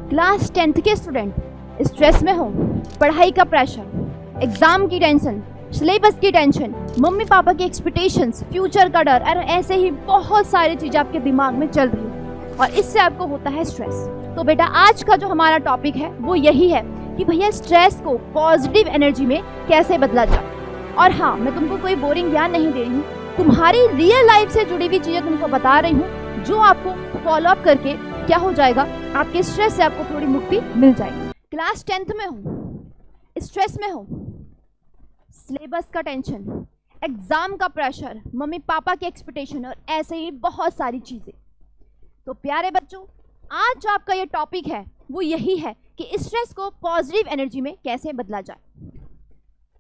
Class 10th के student stress में हो, पढ़ाई का प्रेशर, एग्जाम की टेंशन, सिलेबस की टेंशन, मम्मी पापा की एक्सपेक्टेशंस, फ्यूचर का डर और ऐसे ही बहुत सारी चीज़ें आपके दिमाग में चल रही है और इससे आपको होता है स्ट्रेस। तो बेटा आज का जो हमारा टॉपिक है वो यही है कि भैया स्ट्रेस को पॉजिटिव एनर्जी में कैसे बदला जाए। और हाँ, मैं तुमको कोई बोरिंग ज्ञान नहीं दे रही हूँ, तुम्हारी रियल लाइफ से जुड़ी हुई चीज़ें तुमको बता रही हूँ जो आपको फॉलो अप करके क्या हो जाएगा, आपके स्ट्रेस से आपको थोड़ी मुक्ति मिल जाएगी। क्लास 10th में हो, स्ट्रेस में हो, सिलेबस का टेंशन, एग्जाम का प्रेशर, मम्मी पापा की एक्सपेक्टेशन और ऐसे ही बहुत सारी चीज़ें। तो प्यारे बच्चों, आज जो आपका ये टॉपिक है वो यही है कि स्ट्रेस को पॉजिटिव एनर्जी में कैसे बदला जाए।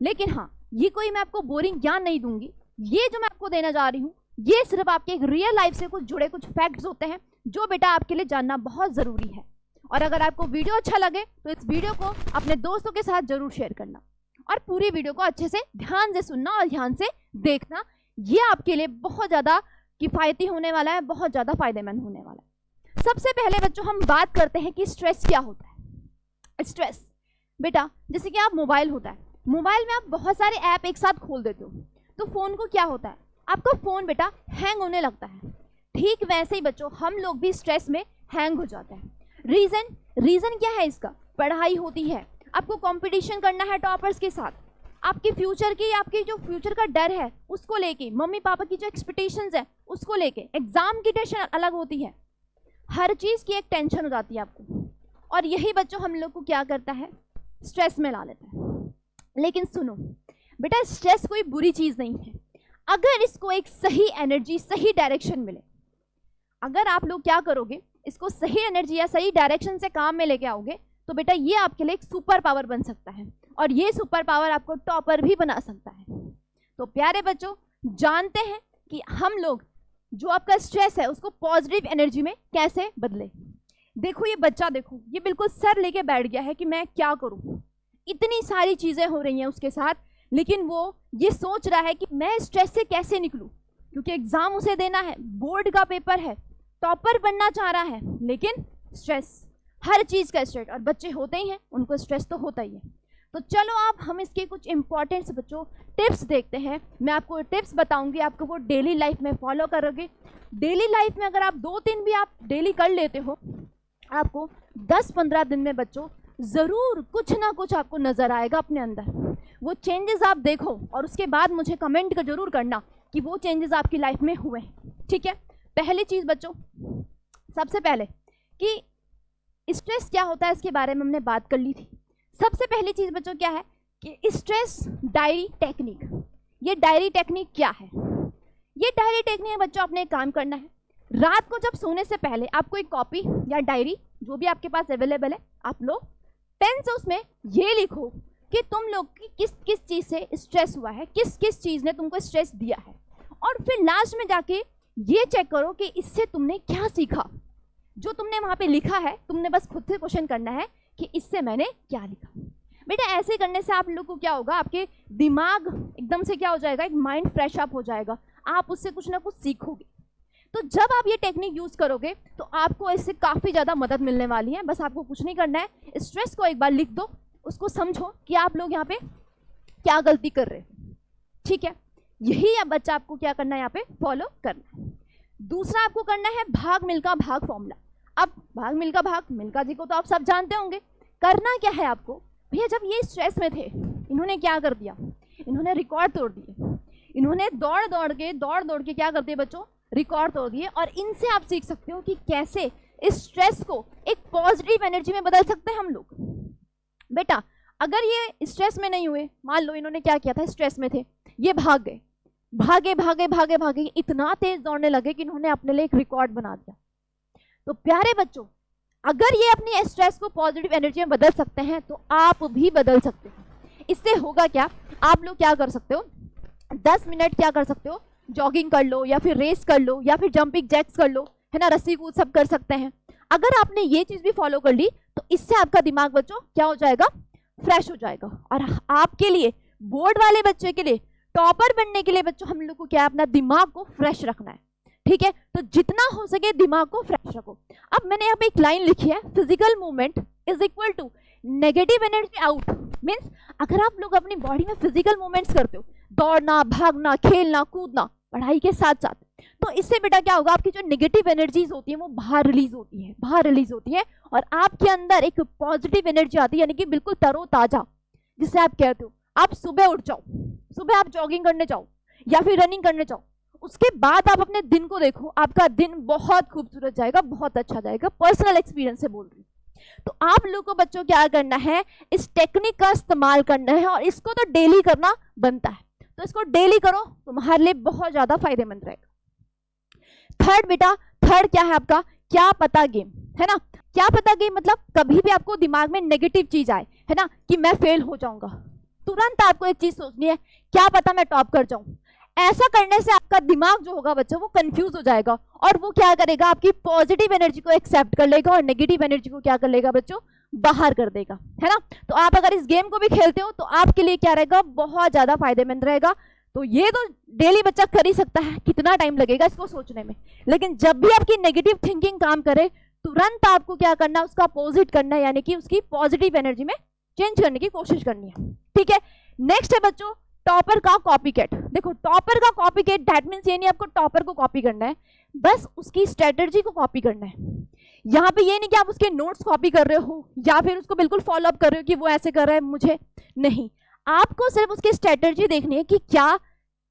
लेकिन हाँ, ये कोई मैं आपको बोरिंग ज्ञान नहीं दूंगी, ये जो मैं आपको देना जा रही हूँ ये सिर्फ आपके एक रियल लाइफ से कुछ जुड़े कुछ फैक्ट्स होते हैं जो बेटा आपके लिए जानना बहुत ज़रूरी है। और अगर आपको वीडियो अच्छा लगे तो इस वीडियो को अपने दोस्तों के साथ जरूर शेयर करना और पूरी वीडियो को अच्छे से ध्यान से सुनना और ध्यान से देखना। ये आपके लिए बहुत ज़्यादा किफ़ायती होने वाला है, बहुत ज़्यादा फायदेमंद होने वाला है। सबसे पहले बच्चों हम बात करते हैं कि स्ट्रेस क्या होता है। स्ट्रेस बेटा जैसे कि आप मोबाइल होता है, मोबाइल में आप बहुत सारे ऐप एक साथ खोल देते हो तो फ़ोन को क्या होता है, आपका फ़ोन बेटा हैंग होने लगता है। ठीक वैसे ही बच्चों हम लोग भी स्ट्रेस में हैंग हो जाते हैं। रीज़न क्या है इसका, पढ़ाई होती है, आपको कंपटीशन करना है टॉपर्स के साथ, आपके जो फ्यूचर का डर है उसको लेके, मम्मी पापा की जो एक्सपेक्टेशंस है उसको लेके, एग्ज़ाम की टेंशन अलग होती है, हर चीज़ की एक टेंशन हो जाती है आपको। और यही बच्चों हम लोग को क्या करता है, स्ट्रेस में ला लेता है। लेकिन सुनो बेटा, स्ट्रेस कोई बुरी चीज़ नहीं है अगर इसको एक सही एनर्जी, सही डायरेक्शन मिले। अगर आप लोग क्या करोगे, इसको सही एनर्जी या सही डायरेक्शन से काम में लेके आओगे तो बेटा ये आपके लिए एक सुपर पावर बन सकता है और ये सुपर पावर आपको टॉपर भी बना सकता है। तो प्यारे बच्चों, जानते हैं कि हम लोग जो आपका स्ट्रेस है उसको पॉजिटिव एनर्जी में कैसे बदले। देखो ये बच्चा, देखो ये बिल्कुल सर लेके बैठ गया है कि मैं क्या करूं, इतनी सारी चीज़ें हो रही हैं उसके साथ, लेकिन वो ये सोच रहा है कि मैं स्ट्रेस से कैसे निकलूं, क्योंकि एग्ज़ाम उसे देना है, बोर्ड का पेपर है, टॉपर बनना चाह रहा है, लेकिन स्ट्रेस, हर चीज़ का स्ट्रेस। और बच्चे होते ही हैं, उनको स्ट्रेस तो होता ही है। तो चलो आप हम इसके कुछ इंपॉर्टेंट बच्चों टिप्स देखते हैं। मैं आपको टिप्स बताऊंगी, आपको वो डेली लाइफ में फॉलो करोगे। डेली लाइफ में अगर आप 2-3 भी आप डेली कर लेते हो, आपको 10-15 दिन में बच्चों ज़रूर कुछ ना कुछ आपको नज़र आएगा अपने अंदर। वो चेंजेस आप देखो और उसके बाद मुझे कमेंट कर जरूर करना कि वो चेंजेस आपकी लाइफ में हुए हैं। ठीक है, पहली चीज़ बच्चों, सबसे पहले कि स्ट्रेस क्या होता है इसके बारे में हमने बात कर ली थी। सबसे पहली चीज़ बच्चों क्या है कि स्ट्रेस डायरी टेक्निक। ये डायरी टेक्निक क्या है, ये डायरी टेक्निक बच्चों आपने एक काम करना है, रात को जब सोने से पहले आपको एक कॉपी या डायरी जो भी आपके पास अवेलेबल है, आप लो पेन से उसमें ये लिखो कि तुम लोग की किस किस चीज़ से स्ट्रेस हुआ है, किस किस चीज़ ने तुमको स्ट्रेस दिया है, और फिर लास्ट में जाके ये चेक करो कि इससे तुमने क्या सीखा। जो तुमने वहाँ पे लिखा है, तुमने बस खुद से क्वेश्चन करना है कि इससे मैंने क्या लिखा। बेटा ऐसे करने से आप लोग को क्या होगा, आपके दिमाग एकदम से क्या हो जाएगा, एक माइंड फ्रेश अप हो जाएगा, आप उससे कुछ ना कुछ सीखोगे। तो जब आप ये टेक्निक यूज़ करोगे तो आपको इससे काफ़ी ज़्यादा मदद मिलने वाली है। बस आपको कुछ नहीं करना है, स्ट्रेस को एक बार लिख दो, उसको समझो कि आप लोग यहाँ पे क्या गलती कर रहे हो। ठीक है, यही बच्चा आपको क्या करना है, यहाँ पे फॉलो करना है। दूसरा आपको करना है भाग मिल्खा भाग फॉर्मूला। अब भाग मिल्खा भाग, मिल्खा जी को तो आप सब जानते होंगे। करना क्या है आपको, भैया जब ये स्ट्रेस में थे इन्होंने क्या कर दिया, इन्होंने रिकॉर्ड तोड़ दिए, इन्होंने दौड़ दौड़ के क्या करते हैं बच्चों, रिकॉर्ड तोड़ दिए। और इनसे आप सीख सकते हो कि कैसे इस स्ट्रेस को एक पॉजिटिव एनर्जी में बदल सकते हैं हम लोग। बेटा अगर ये स्ट्रेस में नहीं हुए, मान लो इन्होंने क्या किया था, स्ट्रेस में थे, ये भाग गए, भागे इतना तेज दौड़ने लगे कि इन्होंने अपने लिए एक रिकॉर्ड बना दिया। तो प्यारे बच्चों, अगर ये अपनी स्ट्रेस को पॉजिटिव एनर्जी में बदल सकते हैं तो आप भी बदल सकते हैं। इससे होगा क्या, आप लोग क्या कर सकते हो, 10 मिनट क्या कर सकते हो, जॉगिंग कर लो या फिर रेस कर लो या फिर जंपिंग जैक्स कर लो, है ना, रस्सी कूद सब कर सकते हैं। अगर आपने ये चीज़ भी फॉलो कर ली तो इससे आपका दिमाग बच्चों क्या हो जाएगा, फ्रेश हो जाएगा। और आपके लिए, बोर्ड वाले बच्चे के लिए, टॉपर बनने के लिए बच्चों हम लोग को क्या, अपना दिमाग को फ्रेश रखना है। ठीक है, तो जितना हो सके दिमाग को फ्रेश रखो। अब मैंने यहाँ पे एक लाइन लिखी है, physical movement is equal to negative energy out. Means अगर आप लोग अपनी बॉडी में फिजिकल मूवमेंट्स करते हो, दौड़ना, भागना, खेलना, कूदना, पढ़ाई के साथ साथ, तो इससे बेटा क्या होगा, आपकी जो नेगेटिव एनर्जीज होती है वो बाहर रिलीज होती है और आपके अंदर एक पॉजिटिव एनर्जी आती है, यानी कि बिल्कुल तरोताजा, जिसे आप कहते हो। आप सुबह उठ जाओ, सुबह आप जॉगिंग करने जाओ या फिर रनिंग करने जाओ, उसके बाद आप अपने दिन को देखो, आपका दिन बहुत खूबसूरत जाएगा, बहुत अच्छा जाएगा। पर्सनल एक्सपीरियंस से बोल रही हूँ। तो आप लोगों को बच्चों क्या करना है, इस टेक्निक का इस्तेमाल करना है और इसको तो डेली करना बनता है। तो इसको डेली करो, तुम्हारे लिए बहुत ज्यादा फायदेमंद रहेगा। थर्ड बेटा, थर्ड क्या है आपका, क्या पता गेम, है ना। क्या पता गेम मतलब कभी भी आपको दिमाग में नेगेटिव चीज आए, है ना, कि मैं फेल हो जाऊंगा, तुरंत आपको एक चीज सोचनी है, क्या पता मैं टॉप कर जाऊं। ऐसा करने से आपका दिमाग जो होगा बच्चों वो कंफ्यूज हो जाएगा और वो क्या करेगा, आपकी पॉजिटिव एनर्जी को एक्सेप्ट कर लेगा और नेगेटिव एनर्जी को क्या कर लेगा बच्चों, बाहर कर देगा, है ना। तो आप अगर इस गेम को भी खेलते हो तो आपके लिए क्या रहेगा, बहुत ज्यादा फायदेमंद रहेगा। तो ये तो डेली बच्चा कर ही सकता है, कितना टाइम लगेगा इसको सोचने में, लेकिन जब भी आपकी नेगेटिव थिंकिंग काम करे तुरंत आपको क्या करना है, उसका अपोजिट करना है, यानी कि उसकी पॉजिटिव एनर्जी में चेंज करने की कोशिश करनी है। ठीक है, नेक्स्ट है बच्चों टॉपर का कॉपीकैट। देखो टॉपर का कॉपीकैट दैट मींस ये नहीं आपको टॉपर को कॉपी करना है, बस उसकी स्ट्रेटजी को कॉपी करना है। यहाँ पे ये नहीं कि आप उसके नोट्स कॉपी कर रहे हो या फिर उसको बिल्कुल फॉलो अप कर रहे हो कि वो ऐसे कर रहा है मुझे नहीं, आपको सिर्फ उसकी स्ट्रेटजी देखनी है कि क्या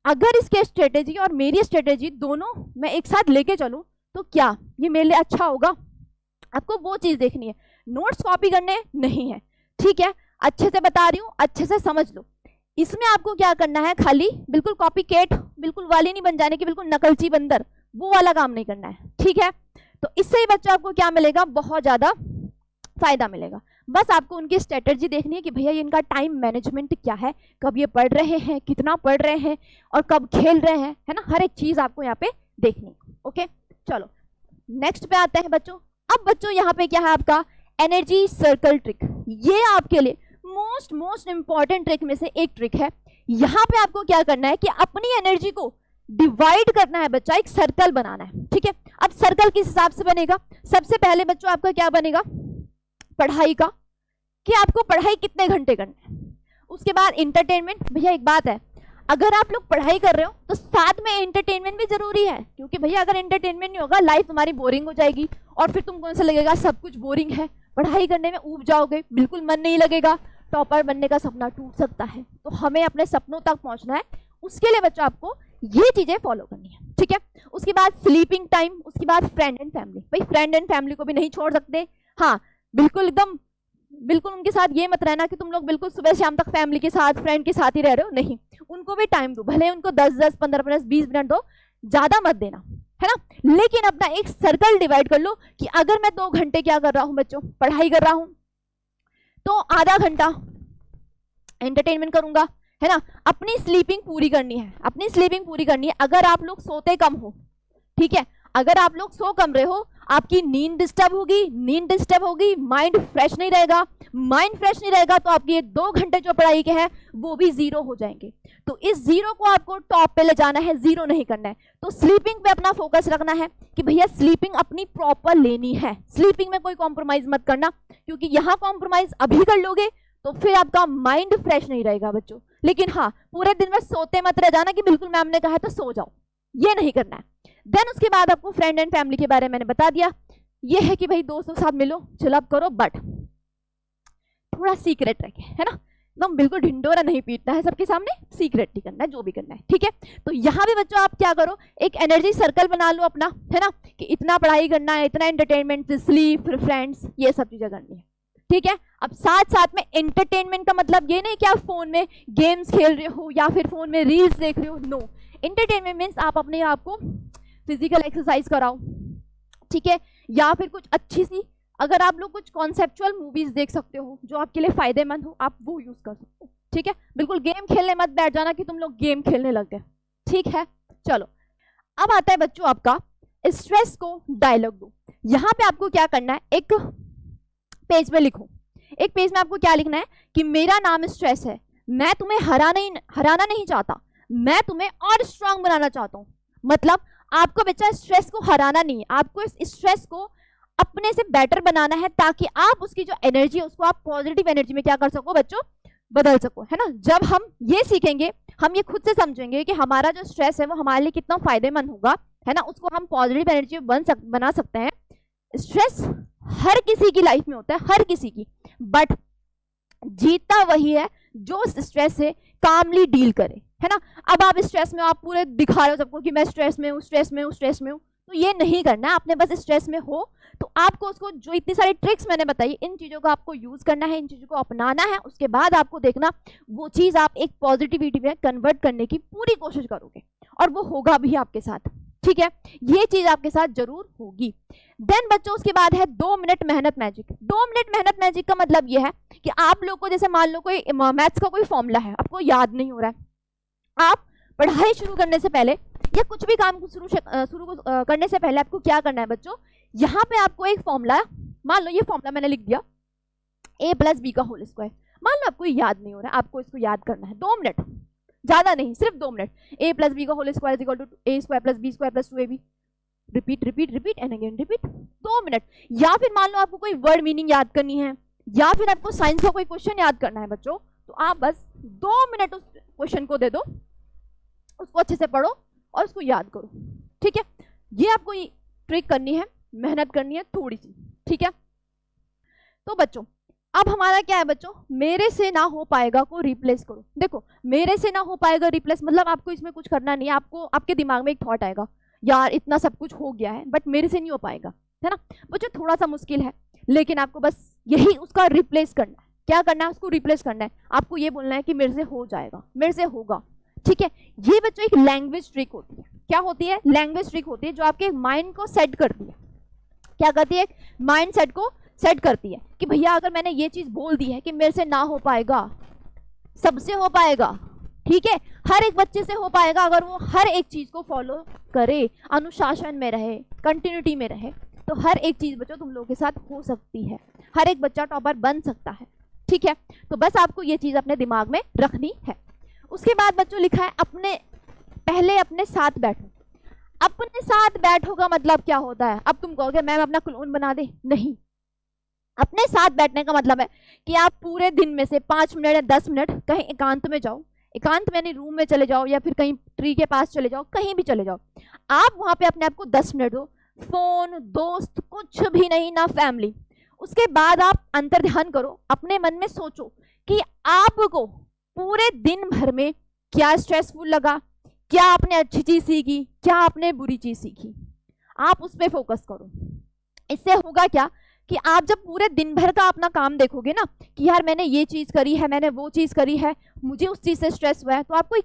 अगर इसके स्ट्रेटजी और मेरी स्ट्रेटजी दोनों मैं एक साथ लेके चलूं तो क्या ये मेरे लिए अच्छा होगा। आपको वो चीज देखनी है, नोट्स कॉपी करने नहीं है। ठीक है, अच्छे से बता रही हूँ, अच्छे से समझ लो। इसमें आपको क्या करना है, खाली बिल्कुल कॉपीकैट बिल्कुल वाले नहीं बन जाने की, बिल्कुल नकलची बंदर, वो वाला काम नहीं करना है। ठीक है, तो इससे ही बच्चों आपको क्या मिलेगा, बहुत ज्यादा फायदा मिलेगा। बस आपको उनकी स्ट्रेटजी देखनी है कि भैया इनका टाइम मैनेजमेंट क्या है, कब ये पढ़ रहे हैं, कितना पढ़ रहे हैं और कब खेल रहे हैं, है ना, हर एक चीज आपको यहाँ पे देखनी है। ओके, चलो नेक्स्ट पे आते हैं बच्चों। अब बच्चों यहाँ पे क्या है आपका एनर्जी सर्कल ट्रिक। ये आपके लिए मोस्ट इंपॉर्टेंट ट्रिक में से एक ट्रिक है। यहाँ पे आपको क्या करना है कि अपनी एनर्जी को डिवाइड करना है बच्चा, एक सर्कल बनाना है। ठीक है, अब सर्कल किस हिसाब से बनेगा, सबसे पहले बच्चों आपका क्या बनेगा, पढ़ाई का, कि आपको पढ़ाई कितने घंटे करना है। उसके बाद इंटरटेनमेंट, भैया एक बात है, अगर आप लोग पढ़ाई कर रहे हो तो साथ में एंटरटेनमेंट भी जरूरी है, क्योंकि भैया अगर एंटरटेनमेंट नहीं होगा लाइफ तुम्हारी बोरिंग हो जाएगी और फिर तुमको ऐसा लगेगा सब कुछ बोरिंग है, पढ़ाई करने में ऊब जाओगे, बिल्कुल मन नहीं लगेगा, टॉपर बनने का सपना टूट सकता है। तो हमें अपने सपनों तक पहुंचना है, उसके लिए बच्चों आपको ये चीजें फॉलो करनी है। ठीक है, उसके बाद स्लीपिंग टाइम, उसके बाद फ्रेंड एंड फैमिली। भाई फ्रेंड एंड फैमिली को भी नहीं छोड़ सकते, हाँ बिल्कुल एकदम बिल्कुल उनके साथ ये मत रहना कि तुम लोग बिल्कुल सुबह शाम तक फैमिली के साथ फ्रेंड के साथ ही रह रहे हो, नहीं, उनको भी टाइम दो, भले उनको 10-10, 15-15, 20 मिनट दो, ज्यादा मत देना, है ना। लेकिन अपना एक सर्कल डिवाइड कर लो कि अगर मैं 2 घंटे क्या कर रहा हूं बच्चों, पढ़ाई कर रहा हूं, तो आधा घंटा एंटरटेनमेंट करूंगा, है ना। अपनी स्लीपिंग पूरी करनी है, अपनी स्लीपिंग पूरी करनी है। अगर आप लोग सोते कम हो, ठीक है, अगर आप लोग सो कम रहे हो, आपकी नींद डिस्टर्ब होगी, माइंड फ्रेश नहीं रहेगा, माइंड फ्रेश नहीं रहेगा तो आपके 2 घंटे जो पढ़ाई के हैं वो भी जीरो हो जाएंगे। तो इस जीरो को आपको टॉप पे ले जाना है, जीरो नहीं करना है। तो स्लीपिंग पे अपना फोकस रखना है कि भैया स्लीपिंग अपनी प्रॉपर लेनी है, स्लीपिंग में कोई कॉम्प्रोमाइज मत करना, क्योंकि यहाँ कॉम्प्रोमाइज अभी कर लोगे तो फिर आपका माइंड फ्रेश नहीं रहेगा बच्चों। लेकिन हाँ, पूरे दिन में सोते मत रह जाना कि बिल्कुल मैम ने कहा है तो सो जाओ, ये नहीं करना है। देन उसके बाद आपको फ्रेंड एंड फैमिली के बारे में मैंने बता दिया, ये है कि भाई दोस्तों के साथ मिलो, चिलअप करो, बट थोड़ा सीक्रेट रखे, है ना, एकदम बिल्कुल ढिंडोरा नहीं पीटना है सबके सामने, सीक्रेट ही करना है जो भी करना है। ठीक है, तो यहाँ भी बच्चों आप क्या करो, एक एनर्जी सर्कल बना लो अपना, है ना, कि इतना पढ़ाई करना है, इतना एंटरटेनमेंट, स्लीप, फ्रेंड्स, ये सब चीजें करनी है। ठीक है, अब साथ साथ में एंटरटेनमेंट का मतलब ये नहीं कि आप फोन में गेम्स खेल रहे हो या फिर फोन में रील्स देख रहे हो, नो। एंटरटेनमेंट मीन्स आप अपने आप को फिजिकल एक्सरसाइज कराओ, ठीक है, या फिर कुछ अच्छी सी, अगर आप लोग कुछ कॉन्सेप्चुअल मूवीज देख सकते हो जो आपके लिए फायदेमंद हो, आप वो यूज कर सकते हो। ठीक है, बिल्कुल गेम खेलने मत बैठ जाना कि तुम लोग गेम खेलने लग गए। ठीक है, चलो अब आता है बच्चों आपका स्ट्रेस को डायलॉग दो। यहाँ पे आपको क्या करना है, एक पेज में लिखो, एक पेज में आपको क्या लिखना है कि मेरा नाम स्ट्रेस है, मैं तुम्हें हराना नहीं चाहता, मैं तुम्हें और स्ट्रांग बनाना चाहता हूँ। मतलब आपको बच्चा स्ट्रेस को हराना नहीं है, आपको इस स्ट्रेस को अपने से बेटर बनाना है, ताकि आप उसकी जो एनर्जी है उसको आप पॉजिटिव एनर्जी में क्या कर सको बच्चों, बदल सको, है ना। जब हम ये सीखेंगे, हम ये खुद से समझेंगे कि हमारा जो स्ट्रेस है वो हमारे लिए कितना फायदेमंद होगा, है ना, उसको हम पॉजिटिव एनर्जी में बना सकते हैं। स्ट्रेस हर किसी की लाइफ में होता है, हर किसी की, बट जीतता वही है जो स्ट्रेस से कामली डील करे, है ना। अब आप स्ट्रेस में, आप पूरे दिखा रहे हो सबको कि मैं स्ट्रेस में हूँ, स्ट्रेस में हूँ, स्ट्रेस में हूँ, तो ये नहीं करना है आपने। बस स्ट्रेस में हो तो आपको उसको, जो इतनी सारी ट्रिक्स मैंने बताई, इन चीज़ों को आपको यूज करना है, इन चीज़ों को अपनाना है। उसके बाद आपको देखना वो चीज़ आप एक पॉजिटिविटी में कन्वर्ट करने की पूरी कोशिश करोगे, और वो होगा भी आपके साथ, ठीक है। ये चीज़ आपके साथ जरूर होगी। देन बच्चों उसके बाद है 2 मिनट मेहनत मैजिक। 2 मिनट मेहनत मैजिक का मतलब ये है कि आप लोग को, जैसे मान लो कोई मैथ्स का कोई फॉर्मूला है, आपको याद नहीं हो रहा है, आप पढ़ाई शुरू करने से पहले या कुछ भी काम शुरू करने से पहले आपको क्या करना है बच्चों, यहाँ पे आपको एक फॉर्मूला, मान लो ये फॉर्मूला मैंने लिख दिया, a+b का होल स्क्वायर, मान लो आपको याद नहीं हो रहा है, आपको इसको याद करना है 2 मिनट, ज्यादा नहीं, सिर्फ 2 मिनट। a+b का whole square equal to a² + b² + 2ab, repeat repeat repeat and again repeat, 2 minute. या फिर मान लो आपको कोई वर्ड मीनिंग याद करनी है, या फिर आपको साइंस का कोई क्वेश्चन याद करना है बच्चों, तो आप बस 2 मिनट उस क्वेश्चन को दे दो, उसको अच्छे से पढ़ो और उसको याद करो, ठीक है। ये आपको ट्रिक करनी है, मेहनत करनी है थोड़ी सी, ठीक है। तो बच्चों अब हमारा क्या है बच्चों, मेरे से ना हो पाएगा को रिप्लेस करो। देखो मेरे से ना हो पाएगा रिप्लेस मतलब आपको इसमें कुछ करना नहीं है, आपको आपके दिमाग में एक थॉट आएगा, यार इतना सब कुछ हो गया है बट मेरे से नहीं हो पाएगा, है ना। बच्चों थोड़ा सा मुश्किल है, लेकिन आपको बस यही उसका रिप्लेस करना है। क्या करना है, उसको रिप्लेस करना है। आपको ये बोलना है कि मेरे से हो जाएगा, मेरे से होगा, ठीक है। ये बच्चों एक लैंग्वेज ट्रिक होती है। क्या होती है, लैंग्वेज ट्रिक होती है, जो आपके माइंड को सेट करती है। क्या करती है, माइंड सेट को सेट करती है कि भैया अगर मैंने ये चीज बोल दी है कि मेरे से ना हो पाएगा, सबसे हो पाएगा, ठीक है, हर एक बच्चे से हो पाएगा अगर वो हर एक चीज को फॉलो करे, अनुशासन में रहे, कंटिन्यूटी में रहे, तो हर एक चीज बच्चों तुम लोगों के साथ हो सकती है, हर एक बच्चा टॉपर बन सकता है, ठीक है। तो बस आपको ये चीज अपने दिमाग में रखनी है। उसके बाद बच्चों लिखा है पहले अपने साथ बैठो। अपने साथ बैठो का मतलब क्या होता है, अब तुम कहोगे मैम अपना क्लोन बना दे, नहीं। अपने साथ बैठने का मतलब है कि आप पूरे दिन में से 5 मिनट या 10 मिनट कहीं एकांत में जाओ, एकांत में यानी रूम में चले जाओ या फिर कहीं ट्री के पास चले जाओ, कहीं भी चले जाओ, आप वहां पे अपने आप को 10 मिनट दो, फोन, दोस्त, कुछ भी नहीं, ना फैमिली। उसके बाद आप अंतर्ध्यान करो, अपने मन में सोचो कि आपको पूरे दिन भर में क्या स्ट्रेसफुल लगा, क्या आपने अच्छी चीज सीखी, क्या आपने बुरी चीज सीखी, आप उस पर फोकस करो। इससे होगा क्या कि आप जब पूरे दिन भर का अपना काम देखोगे ना कि यार मैंने ये चीज करी है, मैंने वो चीज करी है, मुझे उस चीज से स्ट्रेस हुआ है, तो आपको एक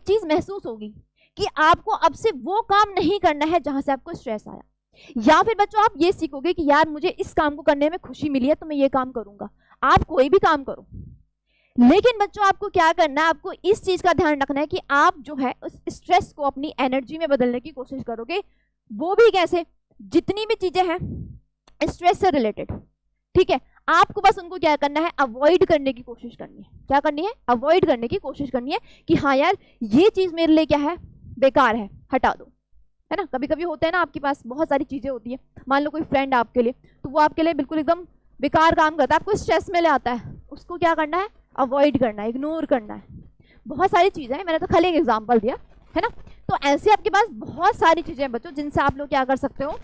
चीज महसूस होगी कि आपको अब से वो काम नहीं करना है जहां से आपको स्ट्रेस आया। या फिर बच्चों आप ये सीखोगे कि यार मुझे इस काम को करने में खुशी मिली है तो मैं ये काम करूंगा। आप कोई भी काम करो, लेकिन बच्चों आपको क्या करना है, आपको इस चीज का ध्यान रखना है कि आप जो है उस स्ट्रेस को अपनी एनर्जी में बदलने की कोशिश करोगे। वो भी कैसे, जितनी भी चीजें हैं स्ट्रेस से रिलेटेड, ठीक है, आपको बस उनको क्या करना है, अवॉइड करने की कोशिश करनी है। क्या करनी है, अवॉइड करने की कोशिश करनी है कि हाँ यार ये चीज मेरे लिए क्या है, बेकार है, हटा दो, है ना। कभी कभी होता है ना आपके पास बहुत सारी चीजें होती है, मान लो कोई फ्रेंड आपके लिए, तो वो आपके लिए बिल्कुल एकदम बेकार काम करता है, आपको स्ट्रेस में ले आता है, उसको क्या करना है, अवॉइड करना है, इग्नोर करना है। बहुत सारी चीजें हैं, मैंने तो खाली एक एग्जांपल दिया, है ना। तो ऐसे आपके पास बहुत सारी चीजें हैं बच्चों जिनसे आप लोग क्या कर सकते हो,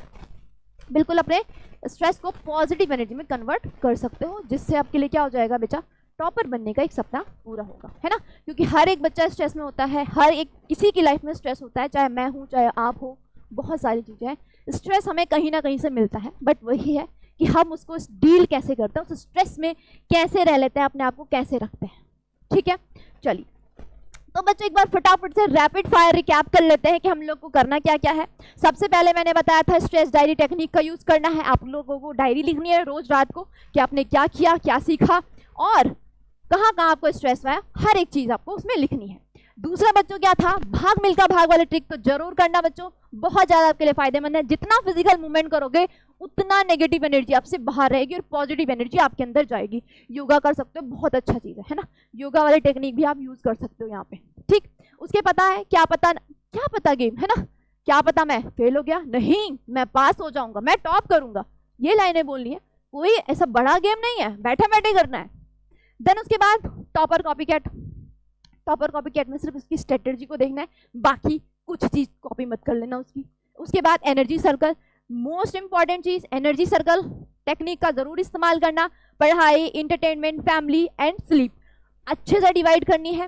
बिल्कुल अपने स्ट्रेस को पॉजिटिव एनर्जी में कन्वर्ट कर सकते हो, जिससे आपके लिए क्या हो जाएगा बेटा, टॉपर बनने का एक सपना पूरा होगा, है ना। क्योंकि हर एक बच्चा स्ट्रेस में होता है, हर एक किसी की लाइफ में स्ट्रेस होता है, चाहे मैं हूँ चाहे आप हो, बहुत सारी चीजें हैं। स्ट्रेस हमें कहीं ना कहीं से मिलता है, बट वही है कि हम उसको डील कैसे करते हैं, उस स्ट्रेस में कैसे रह लेते हैं, अपने आप को कैसे रखते हैं, ठीक है। चलिए तो बच्चों एक बार फटाफट से रैपिड फायर रिकैप कर लेते हैं कि हम लोग को करना क्या क्या है। सबसे पहले मैंने बताया था स्ट्रेस डायरी टेक्निक का यूज करना है। आप लोगों को डायरी लिखनी है रोज रात को कि आपने क्या किया, क्या सीखा और कहाँ कहाँ आपको स्ट्रेस हुआ है, हर एक चीज आपको उसमें लिखनी है। दूसरा बच्चों क्या था, भाग मिल्खा भाग वाली ट्रिक तो जरूर करना बच्चों, बहुत ज्यादा आपके लिए फायदेमंद है। जितना फिजिकल मूवमेंट करोगे उतना नेगेटिव एनर्जी आपसे बाहर रहेगी और पॉजिटिव एनर्जी आपके अंदर जाएगी। योगा कर सकते हो, बहुत अच्छा चीज है ना, योगा वाली टेक्निक भी आप यूज कर सकते हो यहाँ पे, ठीक। उसके पता है क्या पता गेम, है ना, क्या पता मैं फेल हो गया, नहीं मैं पास हो जाऊंगा, मैं टॉप करूंगा, ये लाइनें बोलनी है। कोई ऐसा बड़ा गेम नहीं है, बैठे बैठे करना है। देन उसके बाद topper copy cat. Topper copy cat में सिर्फ उसकी स्ट्रेटेजी को देखना है, बाकी कुछ चीज कॉपी मत कर लेना उसकी। उसके बाद एनर्जी सर्कल, मोस्ट इंपॉर्टेंट चीज एनर्जी सर्कल टेक्निक का जरूर इस्तेमाल करना। पढ़ाई, इंटरटेनमेंट, फैमिली एंड स्लीप अच्छे से डिवाइड करनी है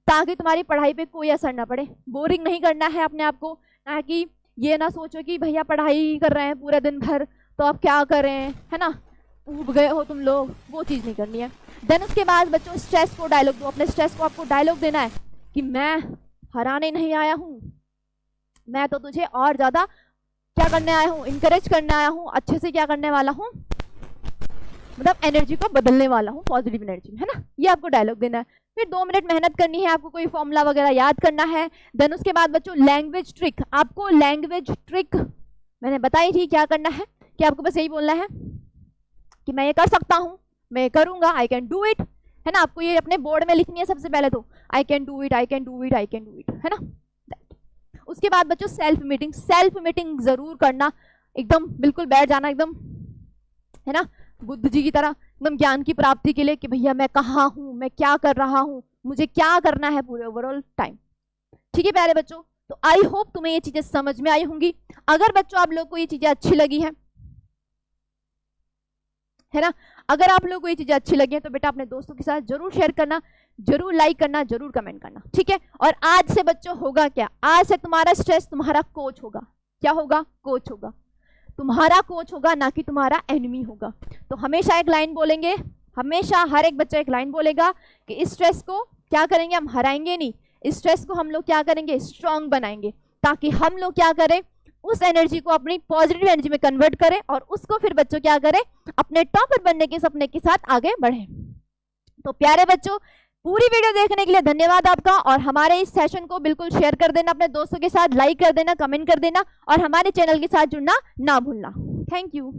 ताकि तुम्हारी पढ़ाई पे कोई असर ना पड़े। बोरिंग नहीं करना है अपने आप को, ना कि ये ना सोचो कि भैया पढ़ाई कर रहे हैं पूरे दिन भर तो अब क्या करें, है ना, ऊब गए हो तुम लोग, वो चीज़ नहीं करनी है। देन उसके बाद बच्चों स्ट्रेस को डायलॉग दो। अपने स्ट्रेस को आपको डायलॉग देना है कि मैं हराने नहीं आया हूँ, मैं तो तुझे और ज़्यादा क्या करने आया हूँ, इनकरेज करने आया हूँ, अच्छे से क्या करने वाला हूँ, मतलब एनर्जी को बदलने वाला हूँ पॉजिटिव एनर्जी में, है ना, ये आपको डायलॉग देना है। फिर 2 मिनट मेहनत करनी है, आपको कोई फॉर्मूला वगैरह याद करना है। देन उसके बाद बच्चों लैंग्वेज ट्रिक, आपको लैंग्वेज ट्रिक मैंने बताई थी क्या करना है, कि आपको बस यही बोलना है कि मैं ये कर सकता हूँ, मैं ये करूँगा, आई कैन डू इट, है ना। आपको ये अपने बोर्ड में लिखनी है सबसे पहले तो, I can do it, I can do it, I can do it, है ना। उसके बाद बच्चों सेल्फ मीटिंग जरूर करना, एकदम बिल्कुल बैठ जाना एकदम, है ना, बुद्ध जी की तरह एकदम ज्ञान की प्राप्ति के लिए कि भैया मैं कहाँ हूँ, मैं क्या कर रहा हूँ, मुझे क्या करना है पूरे ओवरऑल टाइम। ठीक है प्यारे बच्चों, तो आई होप तुम्हें ये चीजें समझ में आई होंगी। अगर बच्चों आप लोग को ये चीजें अच्छी लगी है ना, अगर आप लोग को ये चीजें अच्छी लगी है तो बेटा अपने दोस्तों के साथ जरूर शेयर करना, जरूर लाइक करना, जरूर कमेंट करना, ठीक है। और आज से बच्चों होगा क्या, आज से तुम्हारा स्ट्रेस तुम्हारा कोच होगा। क्या होगा, कोच होगा, तुम्हारा कोच होगा, ना कि तुम्हारा एनिमी होगा। तो हमेशा एक लाइन बोलेंगे, हमेशा हर एक बच्चा एक लाइन बोलेगा कि इस स्ट्रेस को क्या करेंगे, हम हराएंगे नहीं, इस स्ट्रेस को हम लोग क्या करेंगे, स्ट्रांग बनाएंगे, ताकि हम लोग क्या करें, उस एनर्जी को अपनी पॉजिटिव एनर्जी में कन्वर्ट करें और उसको फिर बच्चों क्या करें, अपने टॉपर बनने के सपने के साथ आगे बढ़ें। तो प्यारे बच्चों पूरी वीडियो देखने के लिए धन्यवाद आपका, और हमारे इस सेशन को बिल्कुल शेयर कर देना अपने दोस्तों के साथ, लाइक कर देना, कमेंट कर देना, और हमारे चैनल के साथ जुड़ना ना भूलना। Thank you.